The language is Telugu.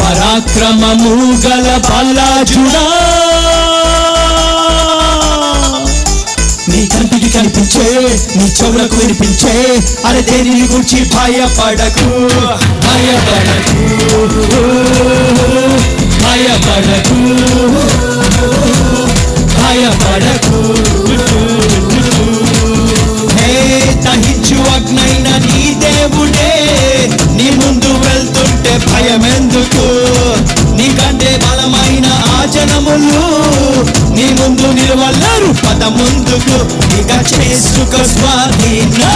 పరాక్రమము గల బలాజుడా, నీ కంటికి కనిపించే, నీ చెవులకు వినిపించే, అరే దేనిని గురించి భయపడకు, భయపడకు, భయపడకు, భయపడకు. హే దహించు అగ్నైన నీ దేవుడే నీ ముందు వెళ్తుంటే భయమెందుకు? నీకంటే బలమైన ఆ జనములు నీ ముందు నిలవలేరు, పద ముందుకు. ఇక చేసుకో స్వాధీనం.